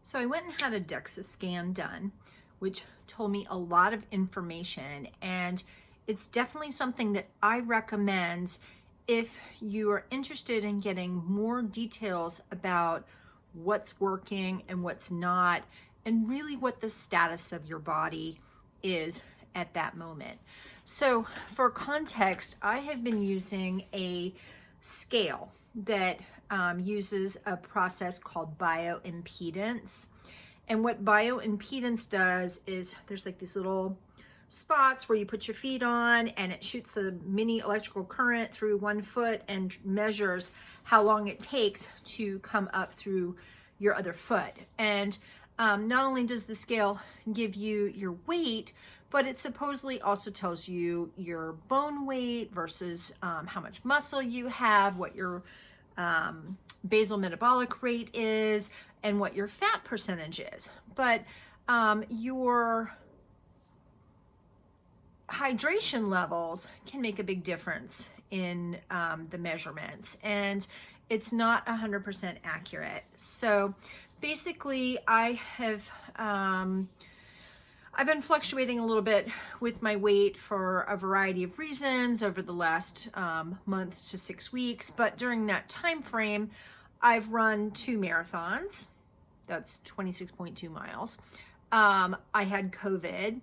So I went and had a DEXA scan done, which told me a lot of information, and it's definitely something that I recommend if you are interested in getting more details about what's working and what's not, and really what the status of your body is at that moment. So for context, I have been using a scale that uses a process called bioimpedance. And what bioimpedance does is there's like these little spots where you put your feet on, and it shoots a mini electrical current through one foot and measures how long it takes to come up through your other foot. And not only does the scale give you your weight, but it supposedly also tells you your bone weight versus how much muscle you have, what your basal metabolic rate is, and what your fat percentage is. But your hydration levels can make a big difference in the measurements, and it's not 100% accurate. So basically I've been fluctuating a little bit with my weight for a variety of reasons over the last month to 6 weeks, but during that time frame, I've run 2 marathons. That's 26.2 miles. I had COVID,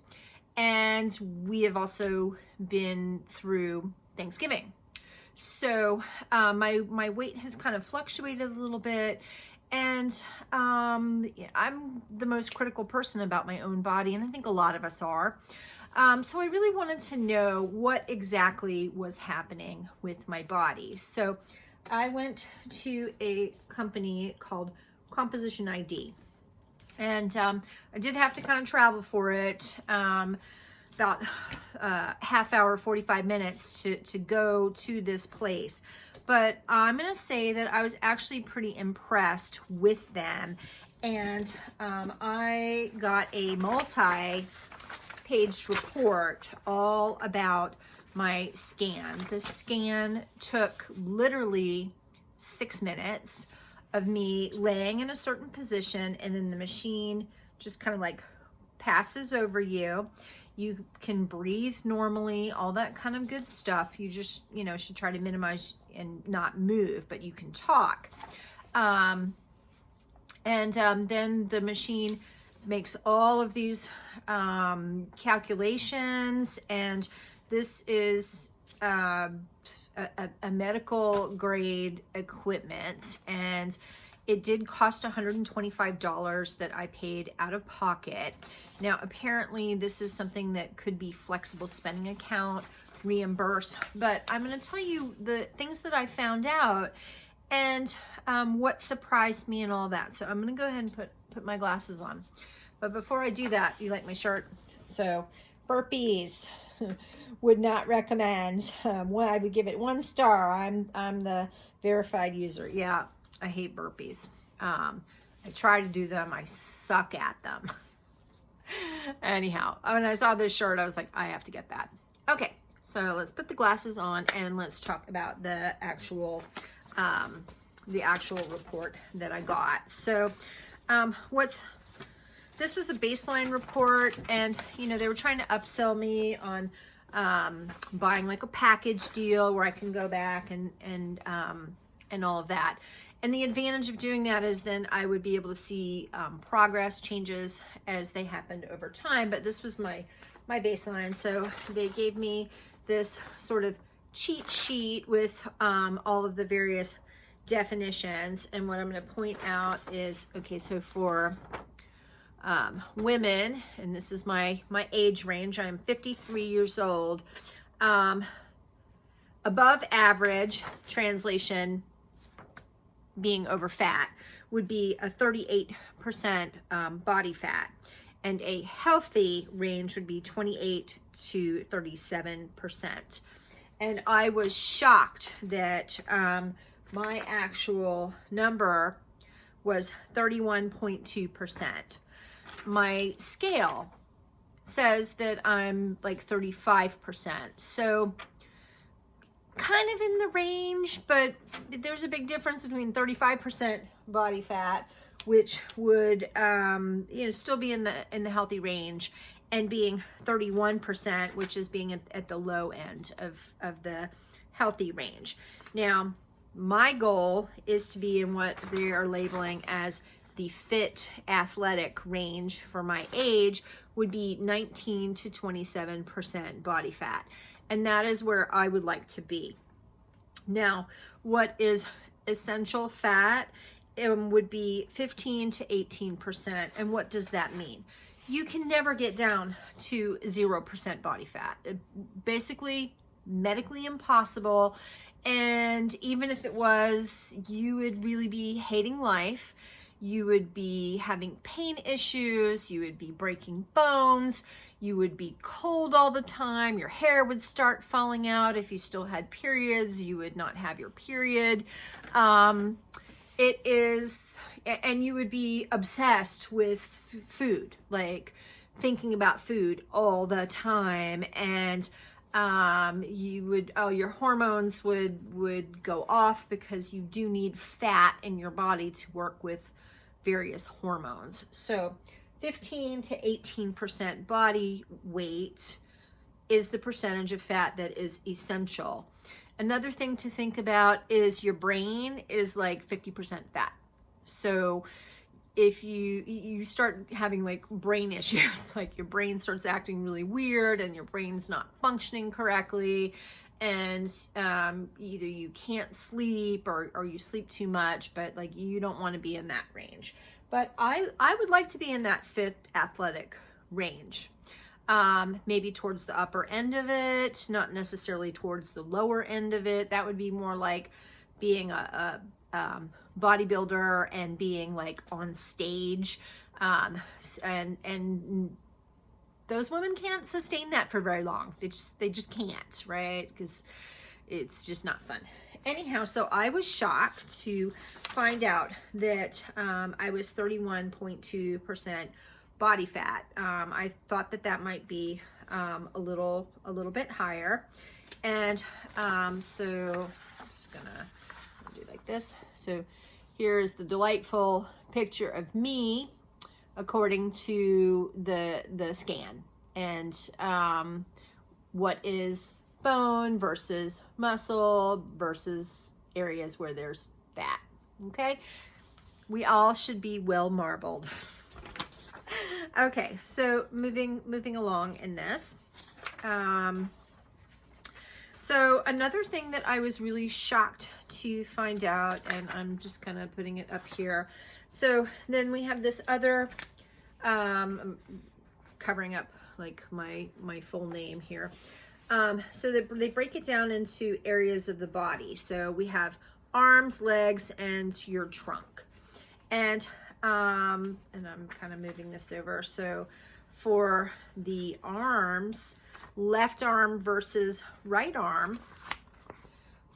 and we have also been through Thanksgiving. So my weight has kind of fluctuated a little bit, and I'm the most critical person about my own body, and I think a lot of us are. So I really wanted to know what exactly was happening with my body. So I went to a company called Composition ID, and I did have to kind of travel for it, about half hour, 45 minutes to go to this place. But I'm gonna say that I was actually pretty impressed with them, and I got a multi-page report all about my scan. The scan took literally 6 minutes of me laying in a certain position, and then the machine just kind of like passes over you. You can breathe normally, all that kind of good stuff. You just, should try to minimize and not move, but you can talk. Then the machine makes all of these calculations, and this is a medical grade equipment, and it did cost $125 that I paid out of pocket. Now, apparently this is something that could be flexible spending account, reimbursed, but I'm gonna tell you the things that I found out and what surprised me and all that. So I'm gonna go ahead and put my glasses on. But before I do that, you like my shirt? So burpees, would not recommend. I would give it 1 star. I'm the verified user. Yeah, I hate burpees. I try to do them. I suck at them. Anyhow, when I saw this shirt, I was like, I have to get that. Okay, so let's put the glasses on and let's talk about the actual report that I got. So this was a baseline report, and they were trying to upsell me on buying like a package deal where I can go back and all of that. And the advantage of doing that is then I would be able to see progress changes as they happened over time. But this was my baseline. So they gave me this sort of cheat sheet with all of the various definitions. And what I'm going to point out is, okay, so for women, and this is my age range, I'm 53 years old, above average, translation being over fat, would be a 38% body fat, and a healthy range would be 28 to 37%. And I was shocked that my actual number was 31.2%. My scale says that I'm like 35%. So kind of in the range, but there's a big difference between 35% body fat, which would still be in the healthy range, and being 31%, which is being at the low end of the healthy range. Now, my goal is to be in what they are labeling as the fit athletic range for my age, would be 19 to 27% body fat. And that is where I would like to be. Now, what is essential fat would be 15 to 18%. And what does that mean? You can never get down to 0% body fat. Basically, medically impossible. And even if it was, you would really be hating life. You would be having pain issues. You would be breaking bones. You would be cold all the time. Your hair would start falling out. If you still had periods, you would not have your period. And you would be obsessed with food, like thinking about food all the time. And your hormones would go off, because you do need fat in your body to work with various hormones. So 15 to 18% body weight is the percentage of fat that is essential. Another thing to think about is your brain is like 50% fat. So if you start having like brain issues, like your brain starts acting really weird and your brain's not functioning correctly, and either you can't sleep or you sleep too much, but like you don't want to be in that range. But I would like to be in that fit athletic range. Maybe towards the upper end of it, not necessarily towards the lower end of it. That would be more like being a bodybuilder and being like on stage. And those women can't sustain that for very long. They just can't, right? Because it's just not fun. Anyhow, so I was shocked to find out that I was 31.2% body fat. I thought that might be a little bit higher. And so I'm just gonna do like this. So here's the delightful picture of me according to the scan, and what is bone versus muscle versus areas where there's fat. Okay, we all should be well marbled. Okay, so moving along in this. So another thing that I was really shocked to find out, and I'm just kind of putting it up here. So then we have this other, I'm covering up like my full name here. So they break it down into areas of the body. So we have arms, legs, and your trunk. And I'm kind of moving this over. So for the arms, left arm versus right arm,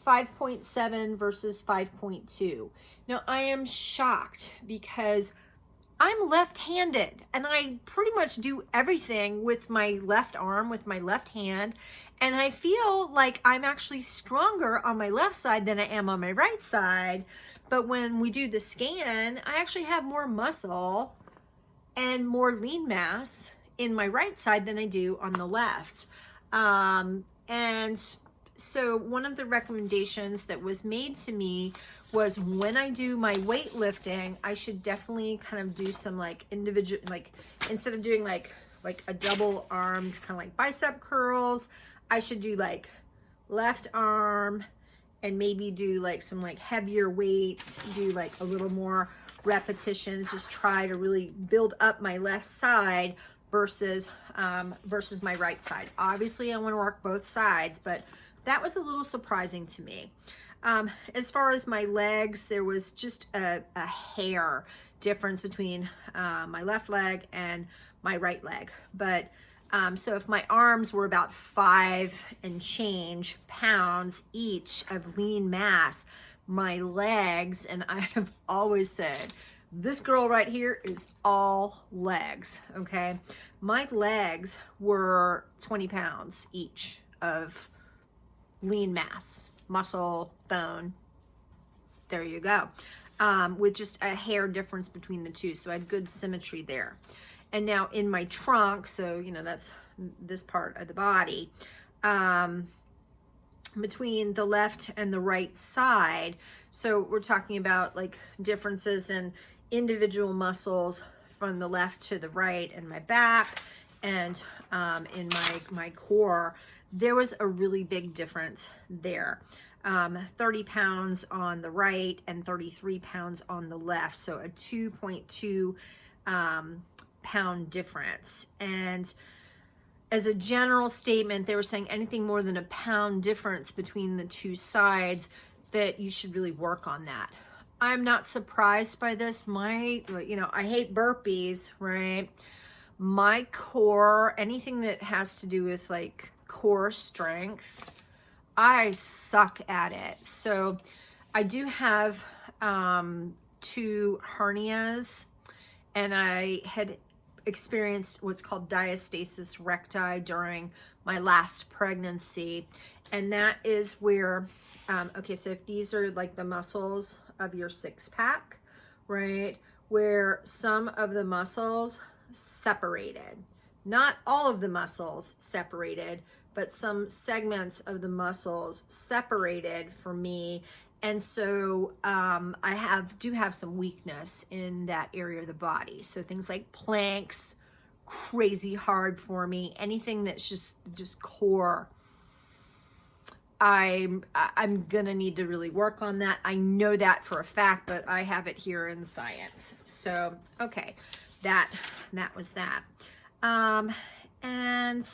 5.7 versus 5.2. Now I am shocked because I'm left-handed and I pretty much do everything with my left arm, with my left hand. And I feel like I'm actually stronger on my left side than I am on my right side. But when we do the scan, I actually have more muscle and more lean mass in my right side than I do on the left. And so one of the recommendations that was made to me was when I do my weightlifting, I should definitely kind of do some like individual, like instead of doing like a double arm, kind of like bicep curls, I should do like left arm and maybe do like some like heavier weights, do like a little more repetitions, just try to really build up my left side versus my right side. Obviously I want to work both sides, but that was a little surprising to me. As far as my legs, there was just a hair difference between my left leg and my right leg. But so if my arms were about 5 and change pounds each of lean mass, my legs, and I have always said, this girl right here is all legs, okay? My legs were 20 pounds each of lean mass. muscle, bone. There you go. With just a hair difference between the two. So I had good symmetry there. And now in my trunk, so, you know, that's this part of the body, between the left and the right side. So we're talking about like differences in individual muscles from the left to the right in my back and in my core. There was a really big difference there. 30 pounds on the right and 33 pounds on the left. So a 2.2 pound difference. And as a general statement, they were saying anything more than a pound difference between the two sides, that you should really work on that. I'm not surprised by this. I hate burpees, right? My core, anything that has to do with like core strength, I suck at it. So I do have 2 hernias, and I had experienced what's called diastasis recti during my last pregnancy. And that is where, okay, so if these are like the muscles of your 6-pack, right, where some of the muscles separated, not all of the muscles separated, but some segments of the muscles separated for me. And so I do have some weakness in that area of the body. So things like planks, crazy hard for me. Anything that's just core, I'm gonna need to really work on that. I know that for a fact, but I have it here in science. So okay, that was that. And